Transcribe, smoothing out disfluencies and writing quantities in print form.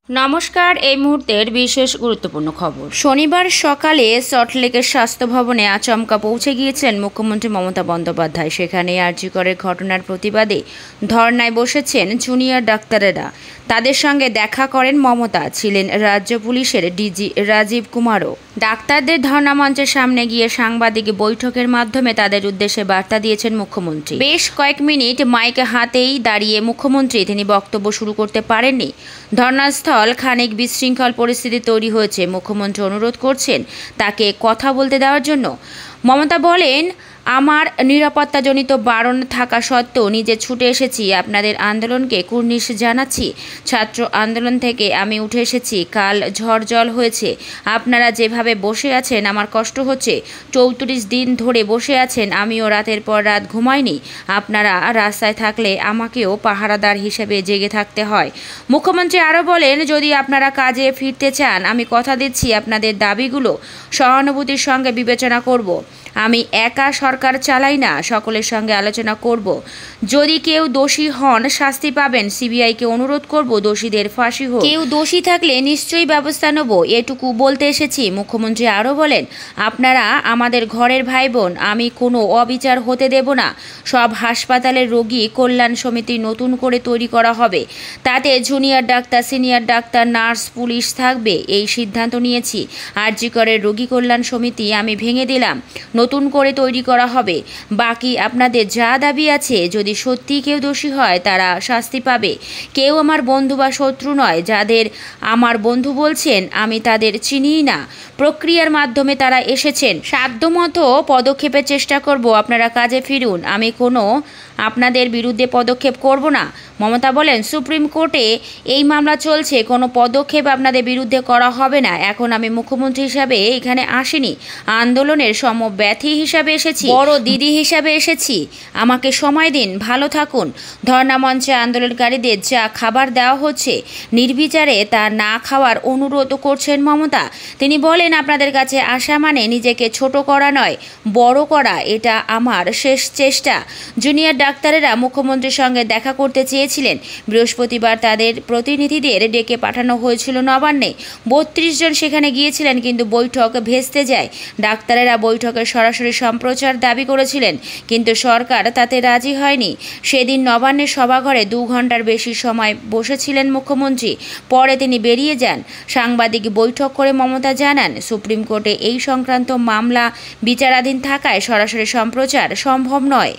নমস্কার, এই মুহূর্তের বিশেষ গুরুত্বপূর্ণ খবর। শনিবার সকালে সল্টলেকের স্বাস্থ্য ভবনে আচমকা পৌঁছে গিয়েছিলেন মুখ্যমন্ত্রী মমতা বন্দ্যোপাধ্যায়। সেখানে আরজি করের ঘটনার প্রতিবাদে ধর্নায় বসেছেন জুনিয়র ডাক্তারেরা। তাদের সঙ্গে দেখা করেন মমতা। ছিলেন রাজ্য পুলিশের ডিজি রাজীব কুমারও। ডাক্তারদের ধর্না মঞ্চের সামনে গিয়ে সাংবাদিক বৈঠকের মাধ্যমে তাদের উদ্দেশ্যে বার্তা দিয়েছেন মুখ্যমন্ত্রী। বেশ কয়েক মিনিট মাইক হাতেই দাঁড়িয়ে মুখ্যমন্ত্রী তিনি বক্তব্য শুরু করতে পারেননি। ধর্নাস্থল খানিক বিশৃঙ্খল পরিস্থিতি তৈরি হয়েছে। মুখ্যমন্ত্রী অনুরোধ করছেন তাকে কথা বলতে দেওয়ার জন্য। মমতা বলেন, আমার নিরাপত্তাজনিত বারণ থাকা সত্ত্বেও নিজে ছুটে এসেছি। আপনাদের আন্দোলনকে কুর্নিশ জানাচ্ছি। ছাত্র আন্দোলন থেকে আমি উঠে এসেছি। কাল ঝড় জল হয়েছে। আপনারা যেভাবে বসে আছেন আমার কষ্ট হচ্ছে। 34 দিন ধরে বসে আছেন। আমিও রাতের পর রাত ঘুমাইনি। আপনারা রাস্তায় থাকলে আমাকেও পাহারাদার হিসেবে জেগে থাকতে হয়। মুখ্যমন্ত্রী আরও বলেন, যদি আপনারা কাজে ফিরতে চান আমি কথা দিচ্ছি আপনাদের দাবিগুলো সহানুভূতির সঙ্গে বিবেচনা করব। আমি একা সরকার চালাই না, সকলের সঙ্গে আলোচনা করব। যদি কেউ দোষী হন শাস্তি পাবেন। সিবিআইকে অনুরোধ করব দোষীদের ফাঁসি হোক। কেউ দোষী থাকলে নিশ্চয়ই ব্যবস্থা নেব, এটুকু বলতে এসেছি। মুখ্যমন্ত্রী আরও বলেন, আপনারা আমাদের ঘরের ভাই বোন। আমি কোনো অবিচার হতে দেব না। সব হাসপাতালের রোগী কল্যাণ সমিতি নতুন করে তৈরি করা হবে। তাতে junior doctor, senior doctor, nurse, police থাকবে। এই সিদ্ধান্ত নিয়েছি। আরজি করের রোগী কল্যাণ সমিতি আমি ভেঙে দিলাম, নতুন করে তৈরি করা হবে। বাকি আপনাদের যা দাবি আছে, যদি সত্যি কেউ দোষী হয় তারা শাস্তি পাবে। কেউ আমার বন্ধু বা শত্রু নয়। যাদের আমার বন্ধু বলছেন আমি তাদের চিনিই না। প্রক্রিয়ার মাধ্যমে তারা এসেছেন। সাধ্যমতো পদক্ষেপের চেষ্টা করব। আপনারা কাজে ফিরুন। আমি কোনো আপনাদের বিরুদ্ধে পদক্ষেপ করব না। মমতা বলেন, সুপ্রিম কোর্টে এই মামলা চলছে। কোনো পদক্ষেপ আপনাদের বিরুদ্ধে করা হবে না। এখন আমি মুখ্যমন্ত্রী হিসাবে এখানে আসিনি, আন্দোলনের সমব্যথী হিসাবে এসেছি, বড় দিদি হিসাবে এসেছি। আমাকে সময় দিন। ভালো থাকুন। ধর্না মঞ্চে আন্দোলনকারীদের যা খাবার দেওয়া হচ্ছে নির্বিচারে তা না খাওয়ার অনুরোধ করছেন মমতা। তিনি বলেন, আপনাদের কাছে আসা মানে নিজেকে ছোট করা নয়, বড় করা। এটা আমার শেষ চেষ্টা। জুনিয়র ডাক্তারেরা মুখ্যমন্ত্রীর সঙ্গে দেখা করতে চেয়েছিলেন। বৃহস্পতিবার তাদের প্রতিনিধিদের ডেকে পাঠানো হয়েছিল নবান্নে। 32 জন সেখানে গিয়েছিলেন, কিন্তু বৈঠক ভেস্তে যায়। ডাক্তারেরা বৈঠকের সরাসরি সম্প্রচার দাবি করেছিলেন, কিন্তু সরকার তাতে রাজি হয়নি। সেদিন নবান্নের সভাঘরে 2 ঘন্টার বেশি সময় বসেছিলেন মুখ্যমন্ত্রী। পরে তিনি বেরিয়ে যান। সাংবাদিক বৈঠক করে মমতা জানান, সুপ্রিম কোর্টে এই সংক্রান্ত মামলা বিচারাধীন থাকায় সরাসরি সম্প্রচার সম্ভব নয়।